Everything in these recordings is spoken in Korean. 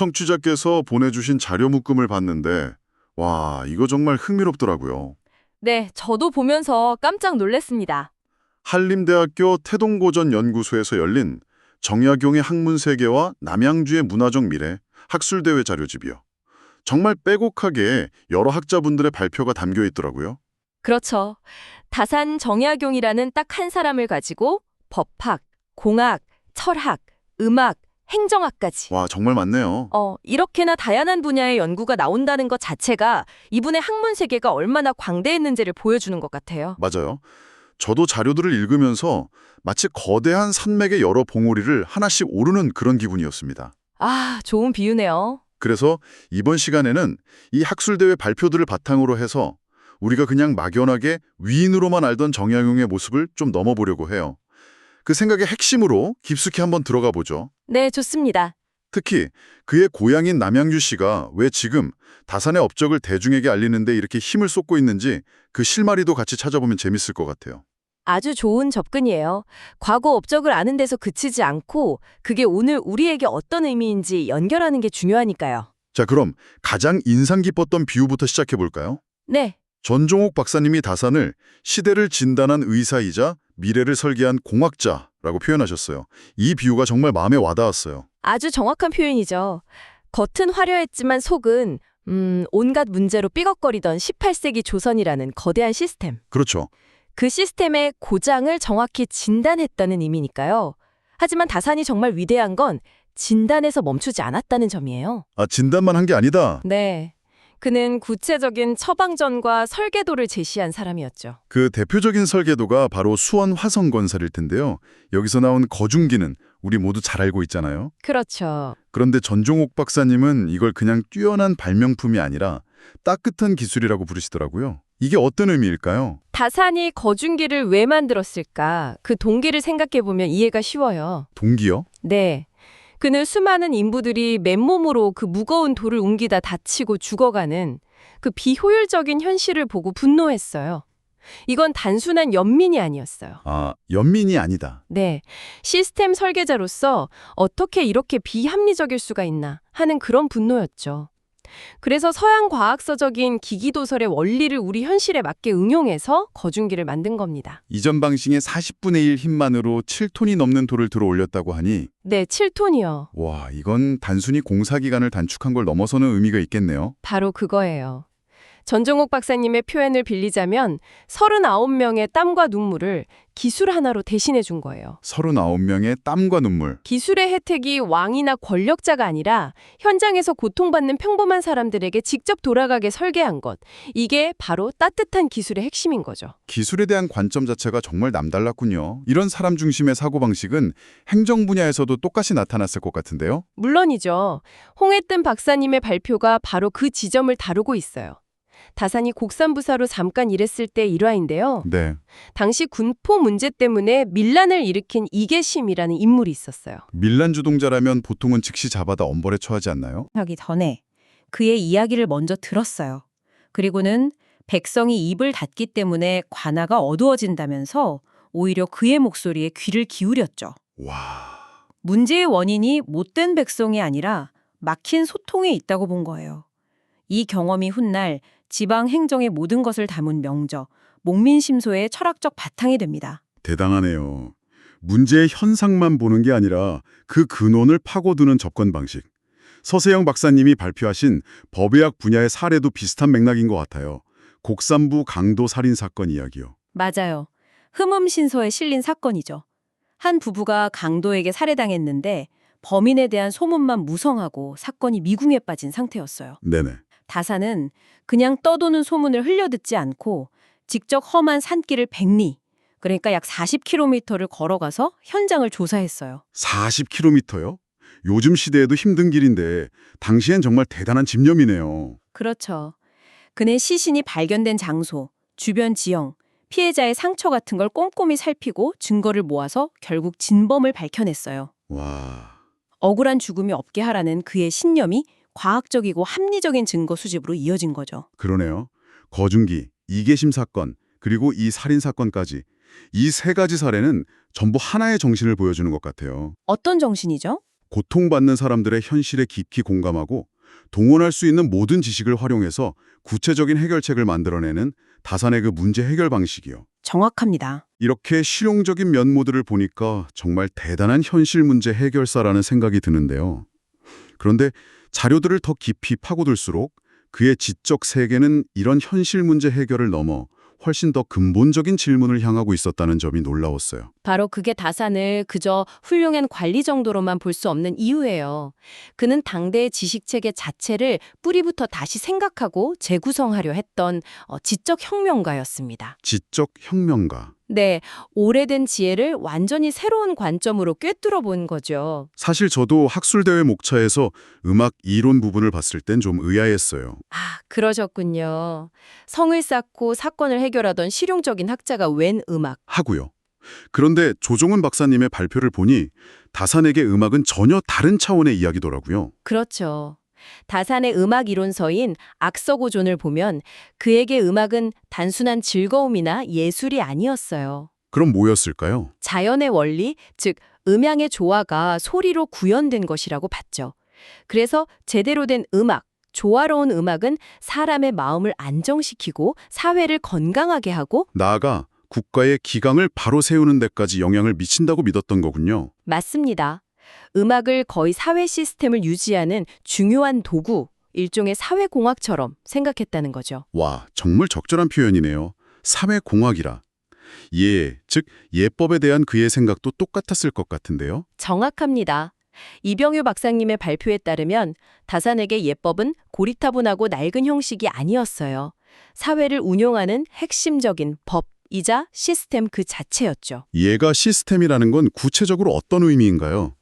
청취자께서 보내주신 자료 묶음을 봤는데, 와, 이거 정말 흥미롭더라고요. 네, 저도 보면서 깜짝 놀랐습니다. 한림대학교 태동고전연구소에서 열린 정약용의 학문세계와 남양주의 문화적 미래 학술대회 자료집이요. 정말 빼곡하게 여러 학자분들의 발표가 담겨 있더라고요. 그렇죠. 다산 정약용이라는 딱 한 사람을 가지고 법학, 공학, 철학, 음악, 행정학까지. 와, 정말 많네요. 이렇게나 다양한 분야의 연구가 나온다는 것 자체가 이분의 학문 세계가 얼마나 광대했는지를 보여주는 것 같아요. 맞아요. 저도 자료들을 읽으면서 마치 거대한 산맥의 여러 봉우리를 하나씩 오르는 그런 기분이었습니다. 아, 좋은 비유네요. 그래서 이번 시간에는 이 학술대회 발표들을 바탕으로 해서 우리가 그냥 막연하게 위인으로만 알던 정약용의 모습을 좀 넘어보려고 해요. 그 생각의 핵심으로 깊숙이 한번 들어가 보죠. 네, 좋습니다. 특히 그의 고향인 남양주시가 왜 지금 다산의 업적을 대중에게 알리는 데 이렇게 힘을 쏟고 있는지 그 실마리도 같이 찾아보면 재밌을 것 같아요. 아주 좋은 접근이에요. 과거 업적을 아는 데서 그치지 않고 그게 오늘 우리에게 어떤 의미인지 연결하는 게 중요하니까요. 자, 그럼 가장 인상 깊었던 비유부터 시작해 볼까요? 네, 전종옥 박사님이 다산을 시대를 진단한 의사이자 미래를 설계한 공학자라고 표현하셨어요. 이 비유가 정말 마음에 와닿았어요. 아주 정확한 표현이죠. 겉은 화려했지만 속은 온갖 문제로 삐걱거리던 18세기 조선이라는 거대한 시스템. 그렇죠. 그 시스템의 고장을 정확히 진단했다는 의미니까요. 하지만 다산이 정말 위대한 건 진단에서 멈추지 않았다는 점이에요. 아, 진단만 한 게 아니다. 네. 그는 구체적인 처방전과 설계도를 제시한 사람이었죠. 그 대표적인 설계도가 바로 수원 화성건설일 텐데요. 여기서 나온 거중기는 우리 모두 잘 알고 있잖아요. 그렇죠. 그런데 전종옥 박사님은 이걸 그냥 뛰어난 발명품이 아니라 따뜻한 기술이라고 부르시더라고요. 이게 어떤 의미일까요? 다산이 거중기를 왜 만들었을까? 그 동기를 생각해보면 이해가 쉬워요. 동기요? 네. 그는 수많은 인부들이 맨몸으로 그 무거운 돌을 옮기다 다치고 죽어가는 그 비효율적인 현실을 보고 분노했어요. 이건 단순한 연민이 아니었어요. 아, 연민이 아니다. 네. 시스템 설계자로서 어떻게 이렇게 비합리적일 수가 있나 하는 그런 분노였죠. 그래서 서양 과학서적인 기기도설의 원리를 우리 현실에 맞게 응용해서 거중기를 만든 겁니다. 이전 방식의 40분의 1 힘만으로 7톤이 넘는 돌을 들어 올렸다고 하니 네, 7톤이요. 와, 이건 단순히 공사 기간을 단축한 걸 넘어서는 의미가 있겠네요. 바로 그거예요. 전종옥 박사님의 표현을 빌리자면 39명의 땀과 눈물을 기술 하나로 대신해 준 거예요. 39명의 땀과 눈물. 기술의 혜택이 왕이나 권력자가 아니라 현장에서 고통받는 평범한 사람들에게 직접 돌아가게 설계한 것. 이게 바로 따뜻한 기술의 핵심인 거죠. 기술에 대한 관점 자체가 정말 남달랐군요. 이런 사람 중심의 사고방식은 행정 분야에서도 똑같이 나타났을 것 같은데요. 물론이죠. 홍해뜸 박사님의 발표가 바로 그 지점을 다루고 있어요. 다산이 곡산부사로 잠깐 일했을 때 일화인데요. 네. 당시 군포 문제 때문에 밀란을 일으킨 이계심이라는 인물이 있었어요. 밀란 주동자라면 보통은 즉시 잡아다 엄벌에 처하지 않나요? 하기 전에 그의 이야기를 먼저 들었어요. 그리고는 백성이 입을 닫기 때문에 관아가 어두워진다면서 오히려 그의 목소리에 귀를 기울였죠. 와, 문제의 원인이 못된 백성이 아니라 막힌 소통에 있다고 본 거예요. 이 경험이 훗날 지방 행정의 모든 것을 담은 명저, 목민심소의 철학적 바탕이 됩니다. 대단하네요. 문제의 현상만 보는 게 아니라 그 근원을 파고드는 접근 방식. 서세영 박사님이 발표하신 법의학 분야의 사례도 비슷한 맥락인 것 같아요. 곡산부 강도 살인 사건 이야기요. 맞아요. 흠음신서에 실린 사건이죠. 한 부부가 강도에게 살해당했는데 범인에 대한 소문만 무성하고 사건이 미궁에 빠진 상태였어요. 네네. 다산은 그냥 떠도는 소문을 흘려듣지 않고 직접 험한 산길을 100리, 그러니까 약 40km를 걸어가서 현장을 조사했어요. 40km요? 요즘 시대에도 힘든 길인데 당시엔 정말 대단한 집념이네요. 그렇죠. 그는 시신이 발견된 장소, 주변 지형, 피해자의 상처 같은 걸 꼼꼼히 살피고 증거를 모아서 결국 진범을 밝혀냈어요. 와, 억울한 죽음이 없게 하라는 그의 신념이 과학적이고 합리적인 증거 수집으로 이어진 거죠. 그러네요. 거중기, 이계심 사건, 그리고 이 살인 사건까지 이 세 가지 사례는 전부 하나의 정신을 보여주는 것 같아요. 어떤 정신이죠? 고통받는 사람들의 현실에 깊이 공감하고 동원할 수 있는 모든 지식을 활용해서 구체적인 해결책을 만들어내는 다산의 그 문제 해결 방식이요. 정확합니다. 이렇게 실용적인 면모들을 보니까 정말 대단한 현실 문제 해결사라는 생각이 드는데요. 그런데 자료들을 더 깊이 파고들수록 그의 지적 세계는 이런 현실 문제 해결을 넘어 훨씬 더 근본적인 질문을 향하고 있었다는 점이 놀라웠어요. 바로 그게 다산을 그저 훌륭한 관리 정도로만 볼 수 없는 이유예요. 그는 당대의 지식체계 자체를 뿌리부터 다시 생각하고 재구성하려 했던 지적 혁명가였습니다. 지적 혁명가. 네, 오래된 지혜를 완전히 새로운 관점으로 꿰뚫어 본 거죠. 사실 저도 학술대회 목차에서 음악 이론 부분을 봤을 땐 좀 의아했어요. 아, 그러셨군요. 성을 쌓고 사건을 해결하던 실용적인 학자가 웬 음악. 하고요. 그런데 조종은 박사님의 발표를 보니 다산에게 음악은 전혀 다른 차원의 이야기더라고요. 그렇죠. 다산의 음악 이론서인 악서고존을 보면 그에게 음악은 단순한 즐거움이나 예술이 아니었어요. 그럼 뭐였을까요? 자연의 원리, 즉 음향의 조화가 소리로 구현된 것이라고 봤죠. 그래서 제대로 된 음악, 조화로운 음악은 사람의 마음을 안정시키고 사회를 건강하게 하고 나아가 국가의 기강을 바로 세우는 데까지 영향을 미친다고 믿었던 거군요. 맞습니다. 음악을 거의 사회 시스템을 유지하는 중요한 도구, 일종의 사회공학처럼 생각했다는 거죠. 와, 정말 적절한 표현이네요. 사회공학이라. 예, 즉 예법에 대한 그의 생각도 똑같았을 것 같은데요. 정확합니다. 이병유 박사님의 발표에 따르면 다산에게 예법은 고리타분하고 낡은 형식이 아니었어요. 사회를 운용하는 핵심적인 법이자 시스템 그 자체였죠. 얘가 시스템이라는 건 구체적으로 어떤 의미인가요?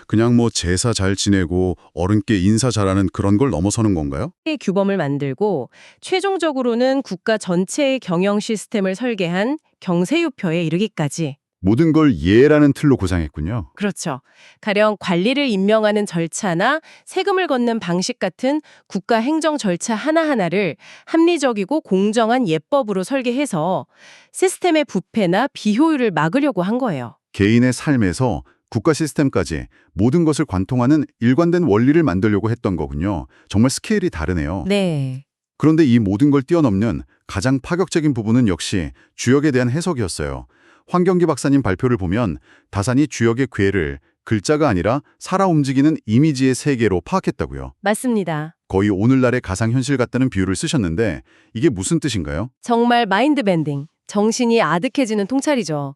그냥 뭐 제사 잘 지내고 어른께 인사 잘하는 그런 걸 넘어서는 건가요? 규범을 만들고 최종적으로는 국가 전체의 경영 시스템을 설계한 경세유표에 이르기까지. 모든 걸 예라는 틀로 구상했군요. 그렇죠. 가령 관리를 임명하는 절차나 세금을 걷는 방식 같은 국가 행정 절차 하나하나를 합리적이고 공정한 예법으로 설계해서 시스템의 부패나 비효율을 막으려고 한 거예요. 개인의 삶에서 국가 시스템까지 모든 것을 관통하는 일관된 원리를 만들려고 했던 거군요. 정말 스케일이 다르네요. 네. 그런데 이 모든 걸 뛰어넘는 가장 파격적인 부분은 역시 주역에 대한 해석이었어요. 황경기 박사님 발표를 보면 다산이 주역의 괴를 글자가 아니라 살아 움직이는 이미지의 세계로 파악했다고요. 맞습니다. 거의 오늘날의 가상현실 같다는 비유를 쓰셨는데 이게 무슨 뜻인가요? 정말 마인드 밴딩, 정신이 아득해지는 통찰이죠.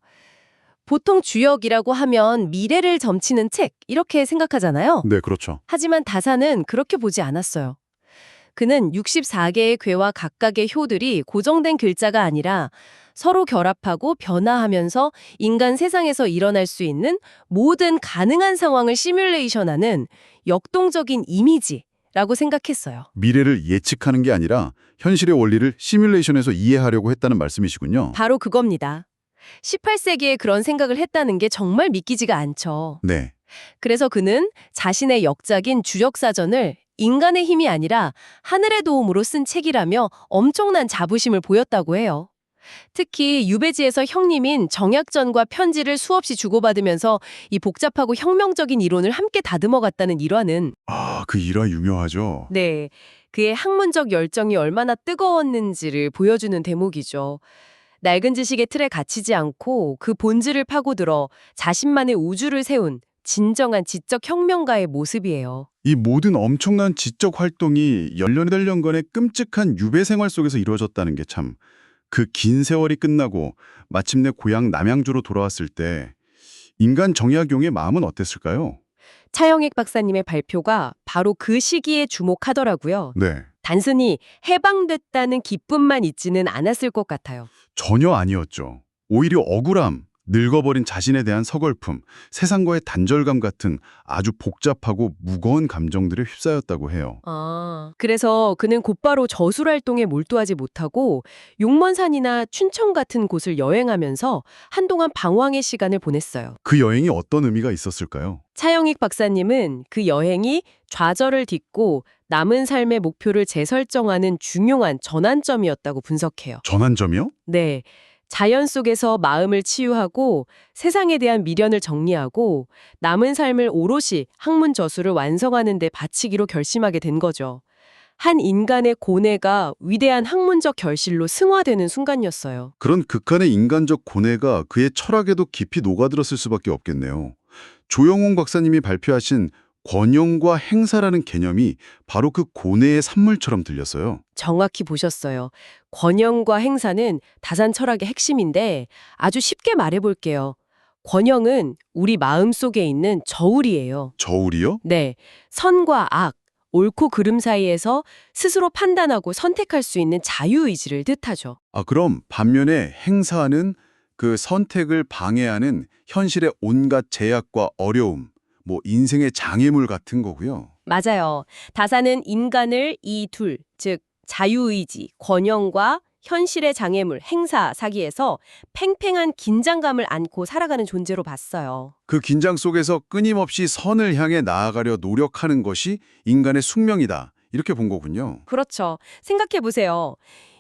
보통 주역이라고 하면 미래를 점치는 책, 이렇게 생각하잖아요. 네, 그렇죠. 하지만 다산은 그렇게 보지 않았어요. 그는 64개의 괴와 각각의 효들이 고정된 글자가 아니라 서로 결합하고 변화하면서 인간 세상에서 일어날 수 있는 모든 가능한 상황을 시뮬레이션하는 역동적인 이미지라고 생각했어요. 미래를 예측하는 게 아니라 현실의 원리를 시뮬레이션에서 이해하려고 했다는 말씀이시군요. 바로 그겁니다. 18세기에 그런 생각을 했다는 게 정말 믿기지가 않죠. 네. 그래서 그는 자신의 역작인 주역사전을 인간의 힘이 아니라 하늘의 도움으로 쓴 책이라며 엄청난 자부심을 보였다고 해요. 특히 유배지에서 형님인 정약전과 편지를 수없이 주고받으면서 이 복잡하고 혁명적인 이론을 함께 다듬어갔다는 일화는 그 일화 유명하죠. 네, 그의 학문적 열정이 얼마나 뜨거웠는지를 보여주는 대목이죠. 낡은 지식의 틀에 갇히지 않고 그 본질을 파고들어 자신만의 우주를 세운 진정한 지적 혁명가의 모습이에요. 이 모든 엄청난 지적 활동이 18년간의 끔찍한 유배 생활 속에서 이루어졌다는 게 참 그 긴 세월이 끝나고 마침내 고향 남양주로 돌아왔을 때 인간 정약용의 마음은 어땠을까요? 차영익 박사님의 발표가 바로 그 시기에 주목하더라고요. 네, 단순히 해방됐다는 기쁨만 있지는 않았을 것 같아요. 전혀 아니었죠. 오히려 억울함, 늙어버린 자신에 대한 서글픔, 세상과의 단절감 같은 아주 복잡하고 무거운 감정들에 휩싸였다고 해요. 그래서 그는 곧바로 저술활동에 몰두하지 못하고 용먼산이나 춘천 같은 곳을 여행하면서 한동안 방황의 시간을 보냈어요. 그 여행이 어떤 의미가 있었을까요? 차영익 박사님은 그 여행이 좌절을 딛고 남은 삶의 목표를 재설정하는 중요한 전환점이었다고 분석해요. 전환점이요? 네. 자연 속에서 마음을 치유하고 세상에 대한 미련을 정리하고 남은 삶을 오롯이 학문 저수를 완성하는 데 바치기로 결심하게 된 거죠. 한 인간의 고뇌가 위대한 학문적 결실로 승화되는 순간이었어요. 그런 극한의 인간적 고뇌가 그의 철학에도 깊이 녹아들었을 수밖에 없겠네요. 조영홍 박사님이 발표하신 권영과 행사라는 개념이 바로 그 고뇌의 산물처럼 들렸어요. 정확히 보셨어요. 권영과 행사는 다산 철학의 핵심인데 아주 쉽게 말해볼게요. 권영은 우리 마음속에 있는 저울이에요. 저울이요? 네, 선과 악, 옳고 그름 사이에서 스스로 판단하고 선택할 수 있는 자유의지를 뜻하죠. 그럼 반면에 행사는 그 선택을 방해하는 현실의 온갖 제약과 어려움, 인생의 장애물 같은 거고요. 맞아요. 다산은 인간을 이 둘, 즉 자유의지, 권영과 현실의 장애물, 행사 사기에서 팽팽한 긴장감을 안고 살아가는 존재로 봤어요. 그 긴장 속에서 끊임없이 선을 향해 나아가려 노력하는 것이 인간의 숙명이다. 이렇게 본 거군요. 그렇죠. 생각해보세요.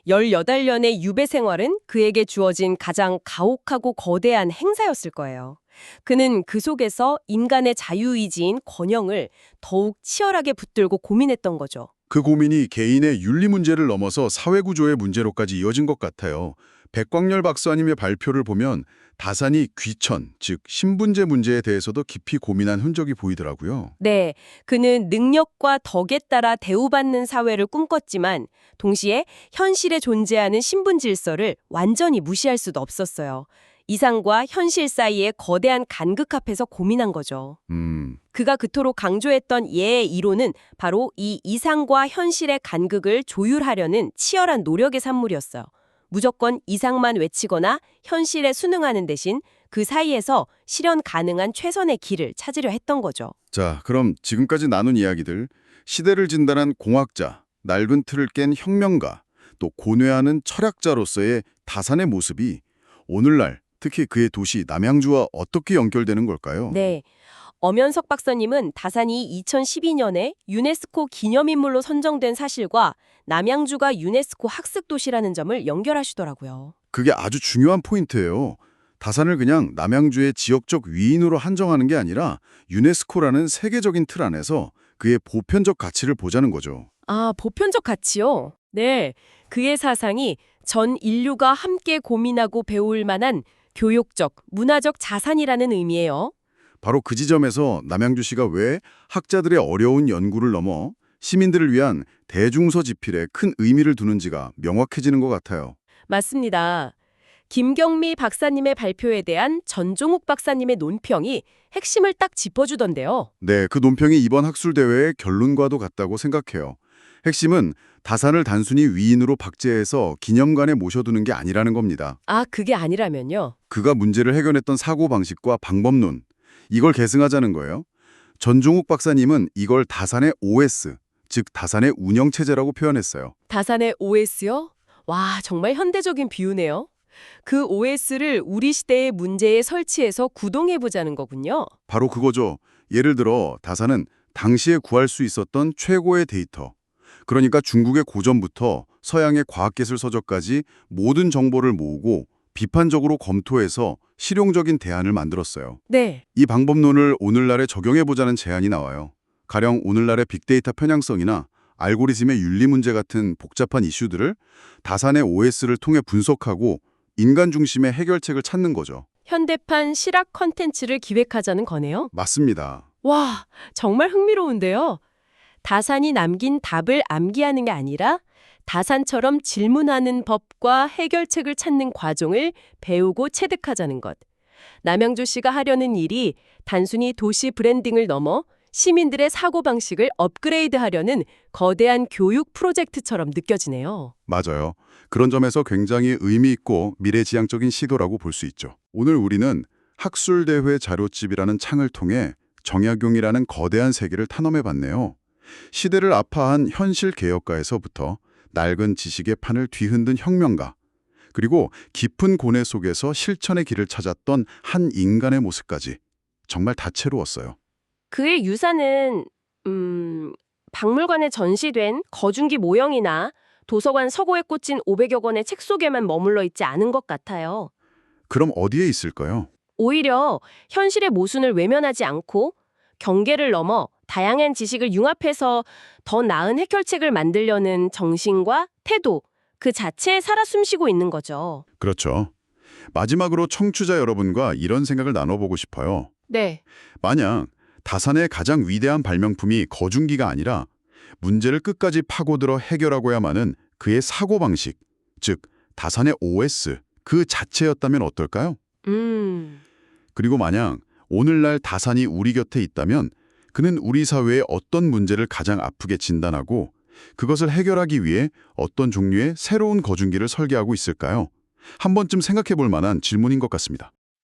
18년의 유배 생활은 그에게 주어진 가장 가혹하고 거대한 행사였을 거예요. 그는 그 속에서 인간의 자유의지인 권영을 더욱 치열하게 붙들고 고민했던 거죠. 그 고민이 개인의 윤리 문제를 넘어서 사회구조의 문제로까지 이어진 것 같아요. 백광열 박사님의 발표를 보면 다산이 귀천, 즉 신분제 문제에 대해서도 깊이 고민한 흔적이 보이더라고요. 네, 그는 능력과 덕에 따라 대우받는 사회를 꿈꿨지만 동시에 현실에 존재하는 신분 질서를 완전히 무시할 수도 없었어요. 이상과 현실 사이의 거대한 간극 앞에서 고민한 거죠. 그가 그토록 강조했던 예의 이론은 바로 이 이상과 현실의 간극을 조율하려는 치열한 노력의 산물이었어요. 무조건 이상만 외치거나 현실에 순응하는 대신 그 사이에서 실현 가능한 최선의 길을 찾으려 했던 거죠. 자, 그럼 지금까지 나눈 이야기들, 시대를 진단한 공학자, 낡은 틀을 깬 혁명가, 또 고뇌하는 철학자로서의 다산의 모습이 오늘날 특히 그의 도시 남양주와 어떻게 연결되는 걸까요? 네. 엄연석 박사님은 다산이 2012년에 유네스코 기념인물로 선정된 사실과 남양주가 유네스코 학습도시라는 점을 연결하시더라고요. 그게 아주 중요한 포인트예요. 다산을 그냥 남양주의 지역적 위인으로 한정하는 게 아니라 유네스코라는 세계적인 틀 안에서 그의 보편적 가치를 보자는 거죠. 아, 보편적 가치요? 네. 그의 사상이 전 인류가 함께 고민하고 배울 만한 교육적, 문화적 자산이라는 의미예요. 바로 그 지점에서 남양주시가 왜 학자들의 어려운 연구를 넘어 시민들을 위한 대중서 집필에 큰 의미를 두는지가 명확해지는 것 같아요. 맞습니다. 김경미 박사님의 발표에 대한 전종욱 박사님의 논평이 핵심을 딱 짚어주던데요. 네, 그 논평이 이번 학술대회의 결론과도 같다고 생각해요. 핵심은 다산을 단순히 위인으로 박제해서 기념관에 모셔두는 게 아니라는 겁니다. 아, 그게 아니라면요? 그가 문제를 해결했던 사고방식과 방법론, 이걸 계승하자는 거예요. 전종욱 박사님은 이걸 다산의 OS, 즉 다산의 운영체제라고 표현했어요. 다산의 OS요? 와, 정말 현대적인 비유네요. 그 OS를 우리 시대의 문제에 설치해서 구동해보자는 거군요. 바로 그거죠. 예를 들어 다산은 당시에 구할 수 있었던 최고의 데이터, 그러니까 중국의 고전부터 서양의 과학기술 서적까지 모든 정보를 모으고 비판적으로 검토해서 실용적인 대안을 만들었어요. 네. 이 방법론을 오늘날에 적용해보자는 제안이 나와요. 가령 오늘날의 빅데이터 편향성이나 알고리즘의 윤리 문제 같은 복잡한 이슈들을 다산의 OS를 통해 분석하고 인간 중심의 해결책을 찾는 거죠. 현대판 실학 컨텐츠를 기획하자는 거네요. 맞습니다. 와, 정말 흥미로운데요. 다산이 남긴 답을 암기하는 게 아니라 다산처럼 질문하는 법과 해결책을 찾는 과정을 배우고 체득하자는 것. 남양주시가 하려는 일이 단순히 도시 브랜딩을 넘어 시민들의 사고방식을 업그레이드하려는 거대한 교육 프로젝트처럼 느껴지네요. 맞아요. 그런 점에서 굉장히 의미 있고 미래지향적인 시도라고 볼 수 있죠. 오늘 우리는 학술대회 자료집이라는 창을 통해 정약용이라는 거대한 세계를 탐험해봤네요. 시대를 아파한 현실 개혁가에서부터 낡은 지식의 판을 뒤흔든 혁명가, 그리고 깊은 고뇌 속에서 실천의 길을 찾았던 한 인간의 모습까지 정말 다채로웠어요. 그의 유산은 박물관에 전시된 거중기 모형이나 도서관 서고에 꽂힌 500여 권의 책 속에만 머물러 있지 않은 것 같아요. 그럼 어디에 있을까요? 오히려 현실의 모순을 외면하지 않고 경계를 넘어 다양한 지식을 융합해서 더 나은 해결책을 만들려는 정신과 태도, 그 자체에 살아 숨쉬고 있는 거죠. 그렇죠. 마지막으로 청취자 여러분과 이런 생각을 나눠보고 싶어요. 네. 만약 다산의 가장 위대한 발명품이 거중기가 아니라 문제를 끝까지 파고들어 해결하고야만은 그의 사고방식, 즉 다산의 OS 그 자체였다면 어떨까요? 그리고 만약 오늘날 다산이 우리 곁에 있다면 그는 우리 사회의 어떤 문제를 가장 아프게 진단하고 그것을 해결하기 위해 어떤 종류의 새로운 거중기를 설계하고 있을까요? 한 번쯤 생각해 볼 만한 질문인 것 같습니다.